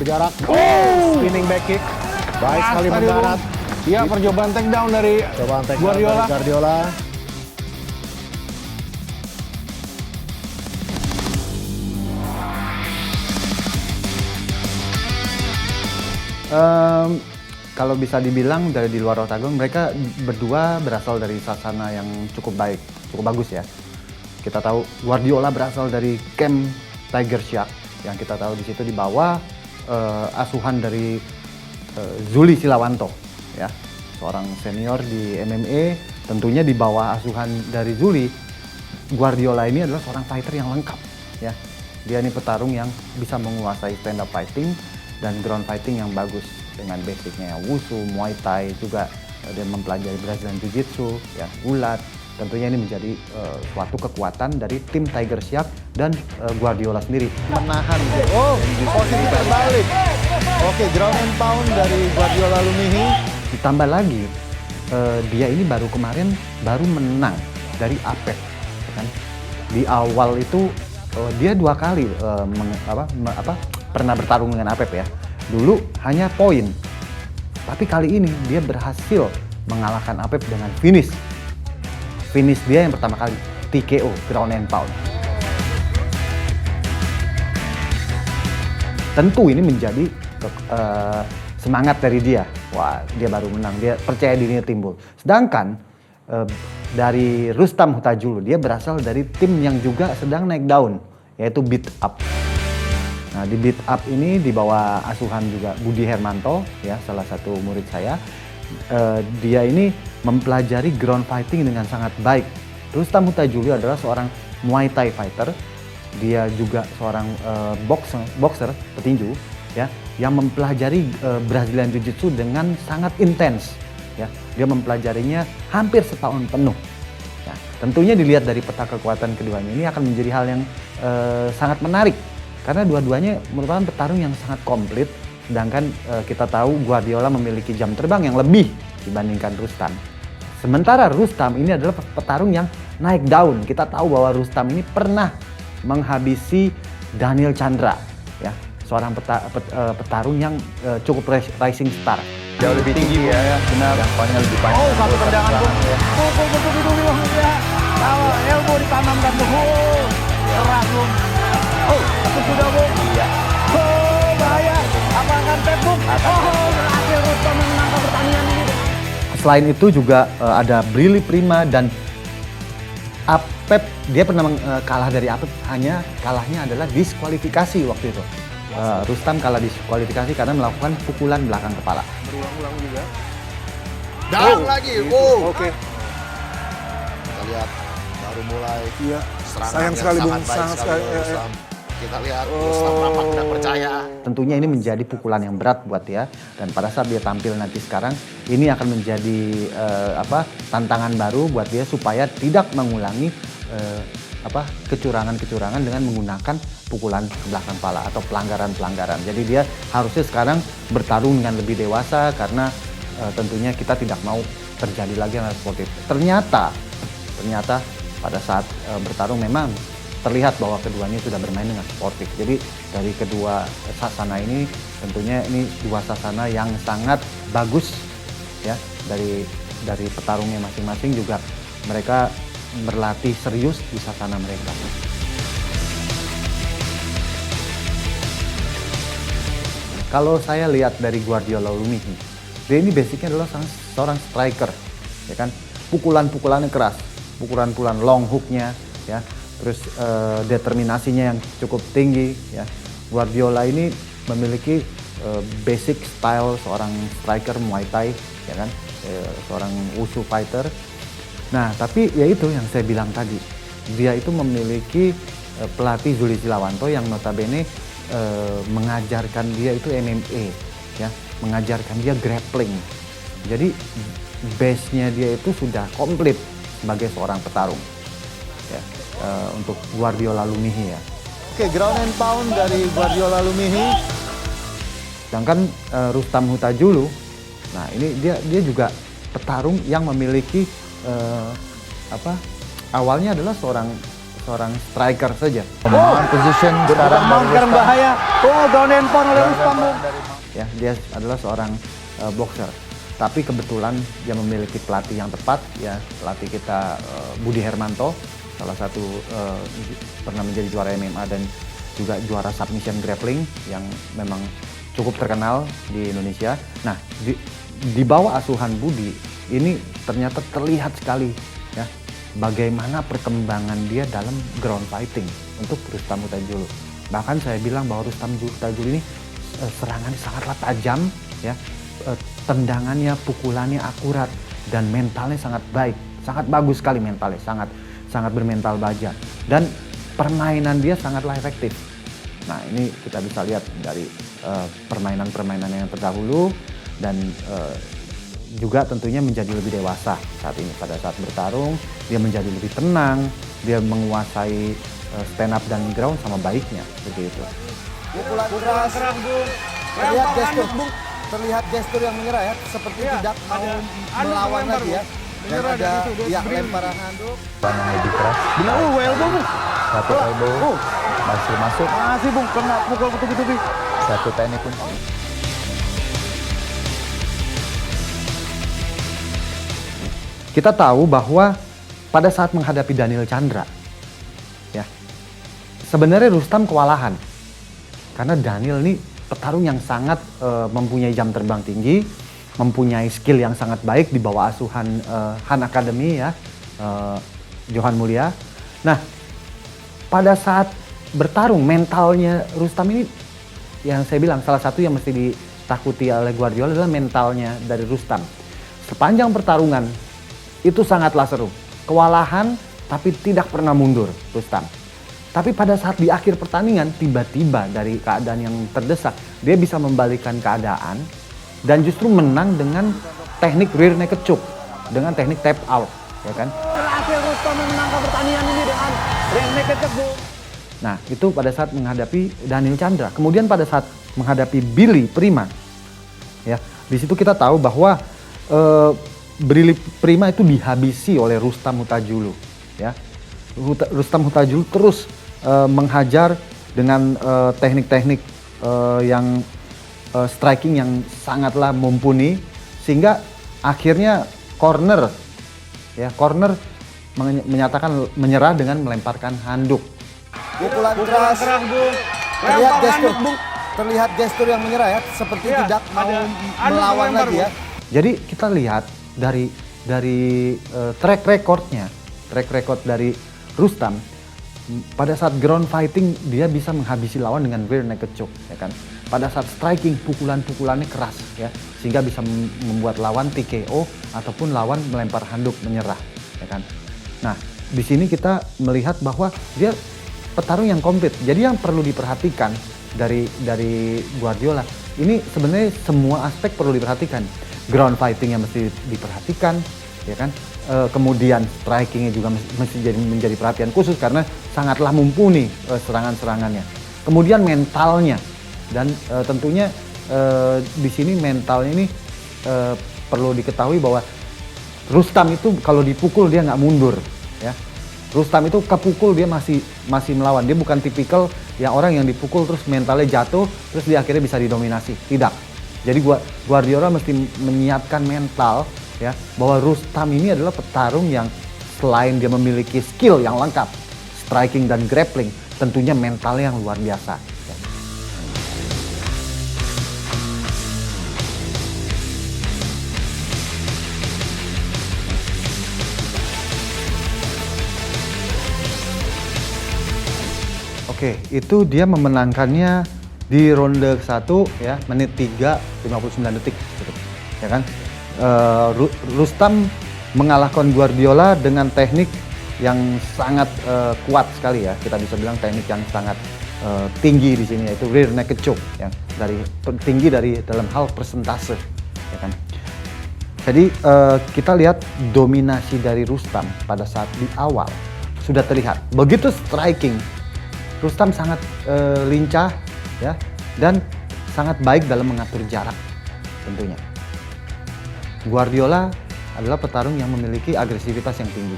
jarak. Spinning back kick. Baik sekali tadi, mendarat. Iya, percobaan takedown dari Cobaan take down Guardiola. dari Guardiola. Kalau bisa dibilang dari di luar oktagon, mereka berdua berasal dari sasana yang cukup baik, cukup bagus ya. Kita tahu Guardiola berasal dari camp Tiger Shark, yang kita tahu di situ di bawah asuhan dari Zuli Silawanto, ya, seorang senior di MMA. Tentunya di bawah asuhan dari Zuli, Guardiola ini adalah seorang fighter yang lengkap, ya. Dia ini petarung yang bisa menguasai stand up fighting dan ground fighting yang bagus dengan basicnya wushu, muay thai, juga dia mempelajari Brazilian Jiu-Jitsu, ya, gulat. Tentunya ini menjadi suatu kekuatan dari tim Tiger Shark dan Guardiola sendiri. Menahan. Posisi terbalik. Oke, ground and pound dari Guardiola Lumihi. Ditambah lagi, dia ini kemarin baru menang dari Apep, ya kan? Di awal itu dia 2 kali pernah bertarung dengan Apep ya. Dulu hanya poin, tapi kali ini dia berhasil mengalahkan Apep dengan finish. Finish dia yang pertama kali, TKO, ground and pound. Tentu ini menjadi semangat dari dia. Wah, dia baru menang, dia percaya dirinya timbul. Sedangkan dari Rustam Hutajulu, dia berasal dari tim yang juga sedang naik daun, yaitu Beat Up. Nah, di Beat Up ini di bawah asuhan juga Budi Hermanto, ya, salah satu murid saya. Dia ini mempelajari ground fighting dengan sangat baik. Rustam Hutajulu adalah seorang Muay Thai fighter. Dia juga seorang boxer, petinju, ya, yang mempelajari Brazilian Jiu-Jitsu dengan sangat intens. Ya, dia mempelajarinya hampir setahun penuh. Ya, tentunya dilihat dari peta kekuatan keduanya ini akan menjadi hal yang sangat menarik. Karena dua-duanya merupakan petarung yang sangat komplit, sedangkan kita tahu Guardiola memiliki jam terbang yang lebih dibandingkan Rustam. Sementara Rustam ini adalah petarung yang naik daun. Kita tahu bahwa Rustam ini pernah menghabisi Daniel Chandra, ya, seorang petarung yang cukup rising star. Jauh lebih tinggi ya, benar. Jangkauannya lebih panjang. Oh, satu tendangan tuh. Pukul dulu ya. Tawa, elbow ditanamkan tuh. Keras Bung. Oh, itu sudah Bung. Iya. Oh, bahaya. Apa akan tap Bung? Oh, berhasil Rustam menangkap pertandingan ini. Selain itu juga ada Brili Prima dan Apep. Dia pernah kalah dari Apep, hanya kalahnya adalah diskualifikasi waktu itu. Rustam kalah diskualifikasi karena melakukan pukulan belakang kepala. Berulang-ulang juga. Dan lagi. Oke. Kita lihat baru mulai. Iya. Serangan Sayang yang sekali Bung, sangat baik sangat sekali. Rustam. Kita lihat Rustam nampak tidak percaya. Tentunya ini menjadi pukulan yang berat buat dia, dan pada saat dia tampil nanti sekarang, ini akan menjadi tantangan baru buat dia supaya tidak mengulangi kecurangan-kecurangan dengan menggunakan pukulan ke belakang kepala atau pelanggaran-pelanggaran. Jadi dia harusnya sekarang bertarung dengan lebih dewasa karena tentunya kita tidak mau terjadi lagi hal seperti itu. Ternyata pada saat bertarung memang terlihat bahwa keduanya sudah bermain dengan sportif. Jadi dari kedua sasana ini tentunya ini dua sasana yang sangat bagus, ya, dari petarungnya masing-masing juga mereka berlatih serius di sasana mereka. Kalau saya lihat dari Guardiola Lumihi, dia ini basicnya adalah seorang striker, ya kan, pukulan-pukulannya keras, pukulan-pukulan long hooknya, ya, terus determinasinya yang cukup tinggi, ya. Guardiola ini memiliki basic style seorang striker Muay Thai, ya kan, seorang wushu fighter. Nah, tapi ya itu yang saya bilang tadi, dia itu memiliki pelatih Zuli Silawanto yang notabene mengajarkan dia itu MMA, ya, mengajarkan dia grappling. Jadi base-nya dia itu sudah komplit sebagai seorang petarung, ya, untuk Guardiola Lumihi, ya. Oke, ground and pound dari Guardiola Lumihi. Sedangkan Rustam Hutajulu, nah ini dia juga petarung yang memiliki awalnya adalah seorang seorang striker saja. On position sekarang dari Sekarang Rustam. bahaya. Oh, ground and pound oleh Rustam, Bung. Ya, dia adalah seorang boxer. Tapi kebetulan dia memiliki pelatih yang tepat, ya, pelatih kita Budi Hermanto, salah satu pernah menjadi juara MMA dan juga juara submission grappling yang memang cukup terkenal di Indonesia. Nah, di bawah asuhan Budi ini ternyata terlihat sekali ya bagaimana perkembangan dia dalam ground fighting untuk Rustam Huta-Julu. Bahkan saya bilang bahwa Rustam Huta-Julu ini serangannya sangatlah tajam ya. Tendangannya, pukulannya akurat dan mentalnya sangat baik, sangat bagus sekali mentalnya, sangat bermental baja dan permainan dia sangatlah efektif. Nah, ini kita bisa lihat dari permainan-permainan yang terdahulu dan juga tentunya menjadi lebih dewasa saat ini. Pada saat bertarung dia menjadi lebih tenang, dia menguasai stand up dan ground sama baiknya seperti itu. Pukulan keras, terlihat gestur, terlihat gestur yang menyerah ya, seperti tidak mau melawan lagi ya. Dan ada ya lemparan handuk. Yang lebih keras. Benar, elbow, Bung. Satu elbow masih masuk. Masih, Bung, kena pukul betul-betul. Satu teknik pun. Kita tahu bahwa pada saat menghadapi Daniel Chandra, ya sebenarnya Rustam kewalahan karena Daniel ini petarung yang sangat mempunyai jam terbang tinggi, mempunyai skill yang sangat baik di bawah asuhan Han Academy ya, Johan Mulia. Nah, pada saat bertarung mentalnya Rustam ini, yang saya bilang salah satu yang mesti ditakuti oleh Guardiola adalah mentalnya dari Rustam. Sepanjang pertarungan itu sangatlah seru, kewalahan tapi tidak pernah mundur Rustam. Tapi pada saat di akhir pertandingan tiba-tiba dari keadaan yang terdesak dia bisa membalikan keadaan dan justru menang dengan teknik rear naked choke, dengan teknik tap out, ya kan? Berhasil Rustam memenangkan pertandingan ini dengan rear naked choke, Bung. Nah, itu pada saat menghadapi Daniel Chandra. Kemudian pada saat menghadapi Billy Prima, ya di situ kita tahu bahwa Billy Prima itu dihabisi oleh Rustam Huta-Julu, ya. Rustam Huta-Julu terus menghajar dengan teknik-teknik yang striking yang sangatlah mumpuni sehingga akhirnya corner menyatakan menyerah dengan melemparkan handuk. Pukulan keras, Bung. terlihat gestur, terlihat gestur yang menyerah ya, seperti tidak mau melawan lagi ya. Jadi kita lihat dari track record dari Rustam pada saat ground fighting dia bisa menghabisi lawan dengan rear naked choke, ya kan. Pada saat striking pukulannya keras ya, sehingga bisa membuat lawan TKO ataupun lawan melempar handuk menyerah, ya kan. Nah, di sini kita melihat bahwa dia petarung yang komplit. Jadi yang perlu diperhatikan dari Guardiola ini sebenarnya semua aspek perlu diperhatikan. Ground fighting yang mesti diperhatikan, ya kan. Kemudian strikingnya juga mesti menjadi perhatian khusus karena sangatlah mumpuni serangan-serangannya. Kemudian mentalnya dan tentunya di sini mentalnya ini perlu diketahui bahwa Rustam itu kalau dipukul dia nggak mundur, ya. Rustam itu kepukul dia masih melawan. Dia bukan tipikal yang orang yang dipukul terus mentalnya jatuh terus dia akhirnya bisa didominasi. Tidak. Jadi Guardiola mesti menyiapkan mental ya bahwa Rustam ini adalah petarung yang selain dia memiliki skill yang lengkap, striking dan grappling, tentunya mentalnya yang luar biasa. Ya. Oke, itu dia memenangkannya di ronde 1 ya, menit 3:59 detik gitu. Ya kan? Rustam mengalahkan Guardiola dengan teknik yang sangat kuat sekali ya. Kita bisa bilang teknik yang sangat tinggi di sini yaitu rear naked choke ya. Tinggi dalam hal persentase, ya kan? Jadi kita lihat dominasi dari Rustam pada saat di awal sudah terlihat. Begitu striking, Rustam sangat lincah ya dan sangat baik dalam mengatur jarak tentunya. Guardiola adalah petarung yang memiliki agresivitas yang tinggi.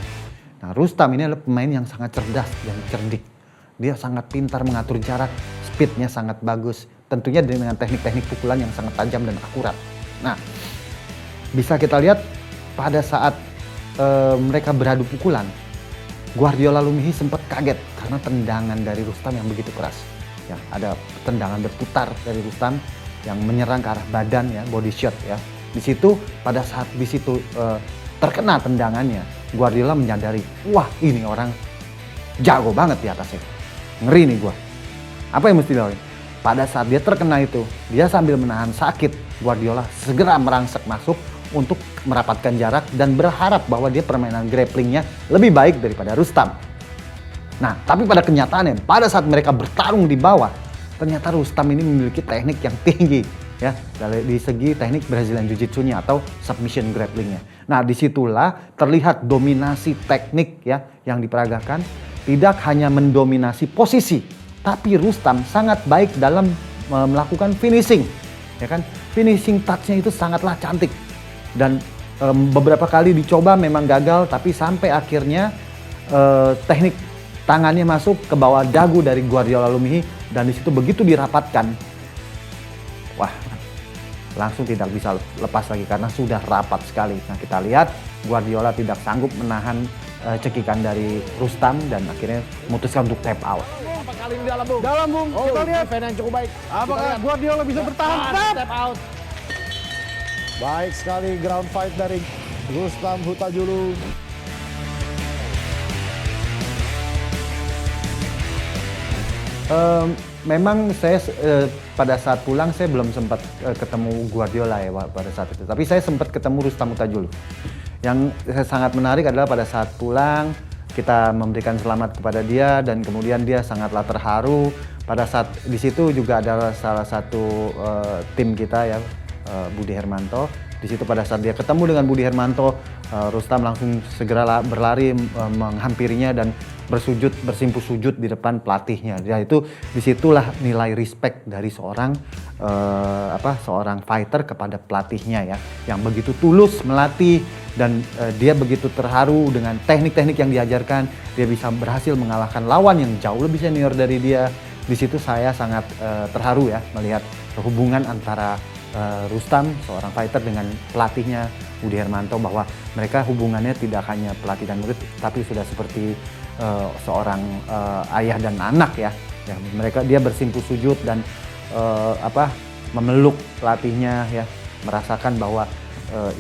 Nah, Rustam ini adalah pemain yang sangat cerdas dan cerdik. Dia sangat pintar mengatur jarak, speednya sangat bagus. Tentunya dengan teknik-teknik pukulan yang sangat tajam dan akurat. Nah, bisa kita lihat pada saat mereka beradu pukulan, Guardiola Lumihi sempat kaget karena tendangan dari Rustam yang begitu keras. Ya, ada tendangan berputar dari Rustam yang menyerang ke arah badan ya, body shot ya. Di situ pada saat di situ terkena tendangannya, Guardiola menyadari, wah ini orang jago banget di atasnya. Ngeri nih gua. Apa yang mesti dilakukan? Pada saat dia terkena itu, dia sambil menahan sakit, Guardiola segera merangsek masuk untuk merapatkan jarak dan berharap bahwa dia permainan grapplingnya lebih baik daripada Rustam. Nah, tapi pada kenyataannya, pada saat mereka bertarung di bawah, ternyata Rustam ini memiliki teknik yang tinggi ya dari segi teknik Brazilian Jiu-Jitsu-nya atau submission grapplingnya. Nah, disitulah terlihat dominasi teknik ya yang diperagakan, tidak hanya mendominasi posisi, tapi Rustam sangat baik dalam melakukan finishing, ya kan? Finishing touch-nya itu sangatlah cantik dan beberapa kali dicoba memang gagal, tapi sampai akhirnya teknik tangannya masuk ke bawah dagu dari Guardiola Lumihi dan di situ begitu dirapatkan, wah langsung tidak bisa lepas lagi karena sudah rapat sekali. Nah, kita lihat Guardiola tidak sanggup menahan cekikan dari Rustam dan akhirnya memutuskan untuk tap out. Kali ini dalam, Bung. Dalam, Bung. Kita lihat defense yang cukup baik. Apakah Guardiola bisa bertahan? Step out. Baik sekali ground fight dari Rustam Huta-Julu. Memang saya pada saat pulang saya belum sempat ketemu Guardiola ya pada saat itu. Tapi saya sempat ketemu Rustam Huta-Julu. Yang sangat menarik adalah pada saat pulang kita memberikan selamat kepada dia dan kemudian dia sangatlah terharu. Pada saat di situ juga ada salah satu tim kita ya, Budi Hermanto. Di situ pada saat dia ketemu dengan Budi Hermanto, Rustam langsung segera berlari menghampirinya dan bersimpuh sujud di depan pelatihnya. Ya, itu disitulah nilai respect dari seorang seorang fighter kepada pelatihnya ya, yang begitu tulus melatih dan dia begitu terharu dengan teknik-teknik yang diajarkan. Dia bisa berhasil mengalahkan lawan yang jauh lebih senior dari dia. Di situ saya sangat terharu ya melihat hubungan antara Rustam, seorang fighter, dengan pelatihnya Budi Hermanto, bahwa mereka hubungannya tidak hanya pelatih dan murid, tapi sudah seperti seorang ayah dan anak ya. Dia bersimpuh sujud dan memeluk pelatihnya ya, merasakan bahwa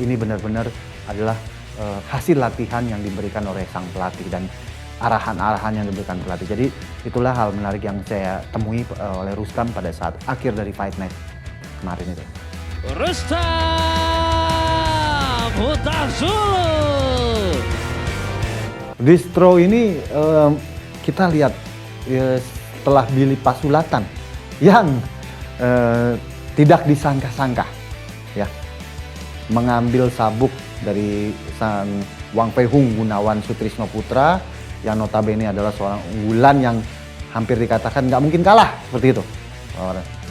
ini benar-benar adalah hasil latihan yang diberikan oleh sang pelatih dan arahan-arahan yang diberikan pelatih. Jadi itulah hal menarik yang saya temui oleh Rustam pada saat akhir dari Fight Night kemarin itu. Rustam Huta-Julu. Distro ini kita lihat setelah Billy Pasulatan yang tidak disangka-sangka ya mengambil sabuk dari sang Wang Fei Hung Gunawan Sutrisno Putra yang notabene adalah seorang unggulan yang hampir dikatakan nggak mungkin kalah seperti itu.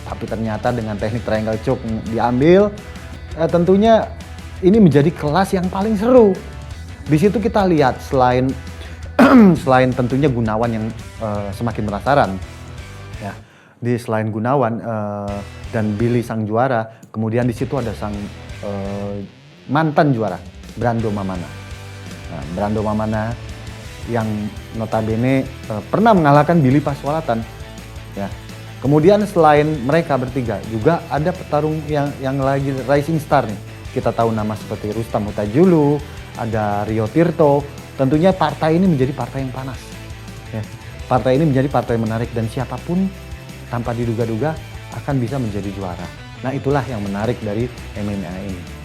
Tapi ternyata dengan teknik triangle choke diambil, tentunya ini menjadi kelas yang paling seru. Di situ kita lihat selain tentunya Gunawan yang semakin penasaran, ya, selain Gunawan dan Billy sang juara, kemudian di situ ada sang mantan juara Brando Mamana. Nah, Brando Mamana yang notabene pernah mengalahkan Billy Pasulatan, ya. Kemudian selain mereka bertiga juga ada petarung yang lagi rising star nih. Kita tahu nama seperti Rustam Huta-Julu, ada Rio Tirto. Tentunya partai ini menjadi partai yang panas. Ya, partai ini menjadi partai menarik dan siapapun tanpa diduga-duga akan bisa menjadi juara. Nah, itulah yang menarik dari MMA ini.